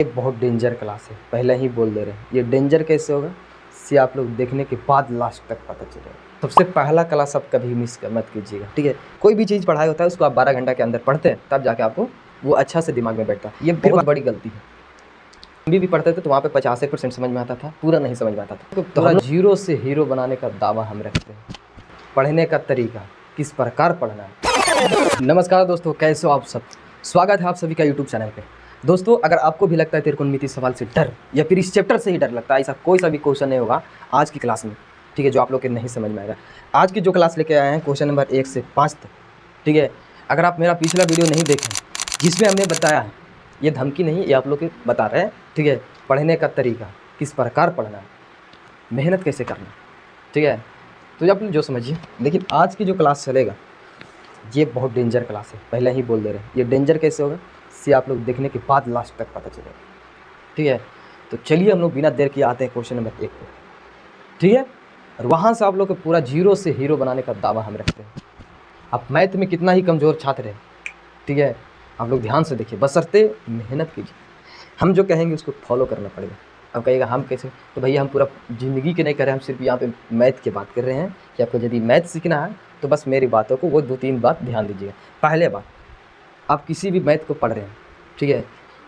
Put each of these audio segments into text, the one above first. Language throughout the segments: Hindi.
ये बहुत डेंजर क्लास है, पहले ही बोल दे रहे हैं। ये डेंजर कैसे होगा ये आप लोग देखने के बाद लास्ट तक पता चलेगा। सबसे पहला क्लास आप कभी मिस मत कीजिएगा, ठीक है। कोई भी चीज़ पढ़ाई होता है उसको आप 12 घंटा के अंदर पढ़ते हैं, तब जाके आपको वो अच्छा से दिमाग में बैठता है। ये बहुत बड़ी गलती है। हम भी पढ़ते थे तो वहाँ पे 85% समझ में आता था, पूरा नहीं समझ में आता था। तो हम जीरो से हीरो बनाने का दावा हम रखते हैं। पढ़ने का तरीका, किस प्रकार पढ़ना है। नमस्कार दोस्तों, कैसे हो आप सब। स्वागत है आप सभी का यूट्यूब चैनल पे। दोस्तों, अगर आपको भी लगता है त्रिकोणमिति सवाल से डर या फिर इस चैप्टर से ही डर लगता है, ऐसा कोई सा भी क्वेश्चन नहीं होगा आज की क्लास में, ठीक है, जो आप लोग के नहीं समझ में आएगा। आज की जो क्लास लेके आए हैं क्वेश्चन नंबर 1 से 5 तक, ठीक है। अगर आप मेरा पिछला वीडियो नहीं देखें जिसमें हमने बताया है, ये धमकी नहीं, ये आप लोग के बता रहे हैं, ठीक है, पढ़ने का तरीका, किस प्रकार पढ़ना है, मेहनत कैसे करना, ठीक है। तो आप लोग जो समझिए, लेकिन आज की जो क्लास चलेगा ये बहुत डेंजर क्लास है, पहले ही बोल दे रहे हैं। ये डेंजर कैसे होगा ये आप लोग देखने के बाद लास्ट तक पता चलेगा, ठीक है। तो चलिए हम लोग बिना देर किए आते हैं क्वेश्चन नंबर 1 पे, ठीक है। और वहाँ से आप लोग को पूरा जीरो से हीरो बनाने का दावा हम रखते हैं। आप मैथ में कितना ही कमज़ोर छात्र हैं, ठीक है, आप लोग ध्यान से देखिए, बशर्ते मेहनत कीजिए। हम जो कहेंगे उसको फॉलो करना पड़ेगा। अब कहिएगा हम कैसे, तो भैया हम पूरा ज़िंदगी के नहीं कर रहे हैं, हम सिर्फ यहाँ पे मैथ की बात कर रहे हैं कि आपको यदि मैथ सीखना है तो बस मेरी बातों को वो 2-3 बात ध्यान दीजिएगा। पहले बात, आप किसी भी मैथ को पढ़ रहे हैं, ठीक है,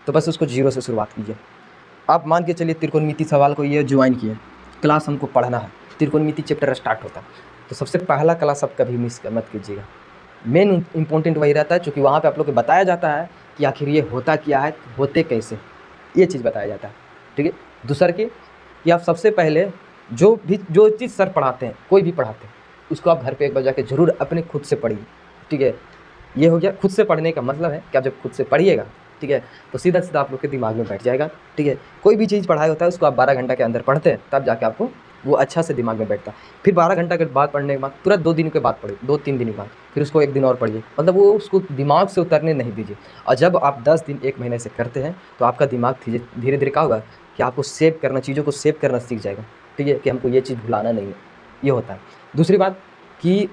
तो बस उसको जीरो से शुरुआत कीजिए। आप मान के चलिए त्रिकोणमिति सवाल को ये ज्वाइन किए, क्लास हमको पढ़ना है, त्रिकोणमिति चैप्टर स्टार्ट होता है, तो सबसे पहला क्लास आप कभी मिस मत कीजिएगा। मेन इंपॉर्टेंट वही रहता है, क्योंकि वहाँ पे आप लोग को बताया जाता है कि आखिर ये होता क्या है, होते कैसे, ये चीज़ बताया जाता है, ठीक है। दूसर के कि आप सबसे पहले जो चीज़ सर पढ़ाते हैं, कोई भी पढ़ाते हैं, उसको आप घर पे एक बार जाके ज़रूर अपने खुद से पढ़िए, ठीक है। ये हो गया खुद से पढ़ने का मतलब है कि आप जब खुद से पढ़िएगा, ठीक है, तो सीधा सीधा आप लोग के दिमाग में बैठ जाएगा, ठीक है। कोई भी चीज़ पढ़ाई होता है उसको आप 12 घंटा के अंदर पढ़ते हैं, तब जाके आपको वो अच्छा से दिमाग में बैठता है। फिर 12 घंटा के बाद पढ़ने के बाद पूरा 2 दिन के बाद पढ़िए, 2-3 दिन के बाद फिर उसको 1 दिन और पढ़िए, मतलब वो उसको दिमाग से उतरने नहीं दीजिए। और जब आप 10 दिन 1 महीने से करते हैं तो आपका दिमाग धीरे धीरे क्या होगा कि आपको सेव करना, चीज़ों को सेव करना सीख जाएगा, ठीक है, कि हमको ये चीज़ भुलाना नहीं है, ये होता है। दूसरी बात कि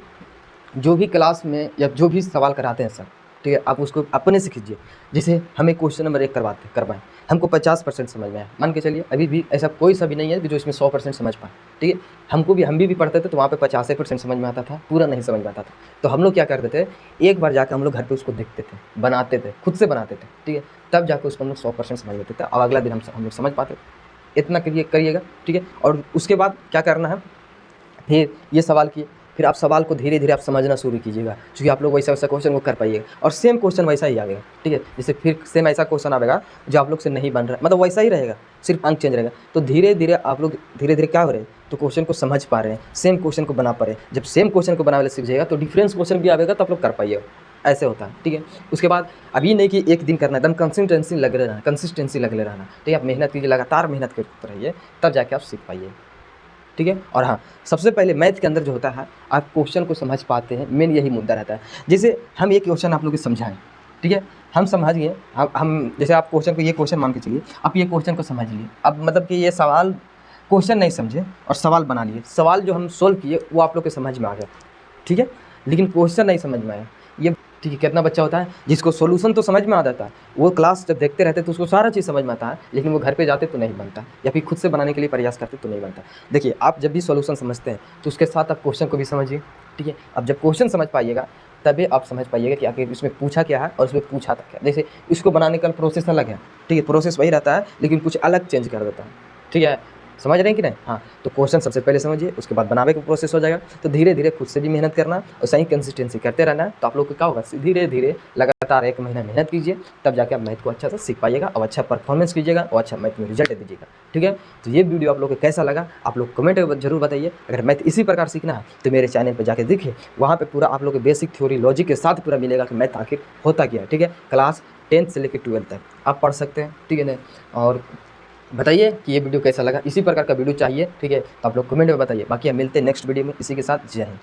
जो भी क्लास में या जो भी सवाल कराते हैं सर, ठीक है, आप उसको अपने से कीजिए। जैसे हमें क्वेश्चन नंबर 1 करवाएं, हमको 50% समझ में आया, मान के चलिए अभी भी ऐसा कोई सा भी नहीं है कि जो इसमें 100% समझ पाए, ठीक है। हम भी पढ़ते थे तो वहाँ पे 85% समझ में आता था, पूरा नहीं समझ में आता था। तो हम लोग क्या करते थे, एक बार जाकर हम लोग घर पे उसको देखते थे, बनाते थे, खुद से बनाते थे, ठीक है, तब जाकर उसको हम लोग 100% समझ लेते थे और अगला दिन हम लोग समझ पाते थे। इतना करिएगा, ठीक है। और उसके बाद क्या करना है, फिर ये सवाल किए, फिर आप सवाल को धीरे धीरे आप समझना शुरू कीजिएगा, क्योंकि आप लोग वैसा क्वेश्चन को कर पाइएगा और सेम क्वेश्चन वैसा ही आएगा, ठीक है। जैसे फिर सेम ऐसा क्वेश्चन आएगा जो आप लोग से नहीं बन रहा है, मतलब वैसा ही रहेगा, सिर्फ अंक चेंज रहेगा। तो धीरे धीरे आप लोग धीरे धीरे क्या हो रहे हैं, तो क्वेश्चन को समझ पा रहे हैं, सेम क्वेश्चन को बना पा रहे हैं। जब सेम क्वेश्चन को बनाने सीख जाएगा तो डिफरेंस क्वेश्चन भी आएगा तो आप लोग कर पाइएगा, ऐसे होता है, ठीक है। उसके बाद अभी नहीं कि एक दिन करना, एकदम कंसिस्टेंसी लगे रहना, ठीक है। आप मेहनत कीजिए, लगातार मेहनत करते रहिए, तब जाके आप सीख पाइए, ठीक है। और हाँ, सबसे पहले मैथ के अंदर जो होता है आप क्वेश्चन को समझ पाते हैं, मेन यही मुद्दा रहता है। जैसे हम ये क्वेश्चन आप लोग को समझाएं, ठीक है, हम समझ गए, हम जैसे आप क्वेश्चन को, ये क्वेश्चन मान के चलिए, आप ये क्वेश्चन को समझ लिए, अब मतलब कि ये सवाल क्वेश्चन नहीं समझे और सवाल बना लिए, सवाल जो हम सोल्व किए वो आप लोग के समझ में आ गया, ठीक है, लेकिन क्वेश्चन नहीं समझ में आया, ये ठीक है। कितना बच्चा होता है जिसको सोल्यूशन तो समझ में आ जाता है, वो क्लास जब देखते रहते तो उसको सारा चीज़ समझ में आता है, लेकिन वो घर पे जाते तो नहीं बनता, या फिर खुद से बनाने के लिए प्रयास करते तो नहीं बनता। देखिए, आप जब भी सोल्यूशन समझते हैं तो उसके साथ आप क्वेश्चन को भी समझिए, ठीक है। अब जब क्वेश्चन समझ पाइएगा तभी आप समझ पाइएगा कि आखिर इसमें पूछा क्या है और उसमें पूछा था क्या। जैसे इसको बनाने का प्रोसेस अलग है, ठीक है, प्रोसेस वही रहता है लेकिन कुछ अलग चेंज कर देता है, ठीक है, समझ रहे हैं कि नहीं। हाँ, तो क्वेश्चन सबसे पहले समझिए, उसके बाद बनाने का प्रोसेस हो जाएगा। तो धीरे धीरे खुद से भी मेहनत करना और सही कंसिस्टेंसी करते रहना है, तो आप लोग को क्या होगा, धीरे धीरे लगातार 1 महीना मेहनत कीजिए, तब जाके आप मैथ को अच्छा से सीख पाइएगा और अच्छा परफॉर्मेंस कीजिएगा और अच्छा मैथ में रिजल्ट दीजिएगा, ठीक है। तो ये वीडियो आप लोग को कैसा लगा आप लोग कमेंट में जरूर बताइए। अगर मैथ इसी प्रकार सीखना है तो मेरे चैनल पर जाकर देखिए, वहाँ पर पूरा आप लोग को बेसिक थ्योरी लॉजिक के साथ पूरा मिलेगा कि मैथ आखिर होता क्या है, ठीक है। क्लास 10th से लेकर 12th तक आप पढ़ सकते हैं, ठीक है ना। और बताइए कि ये वीडियो कैसा लगा, इसी प्रकार का वीडियो चाहिए, ठीक है, तो आप लोग कमेंट में बताइए। बाकी हम मिलते हैं नेक्स्ट वीडियो में, इसी के साथ जय हिंद।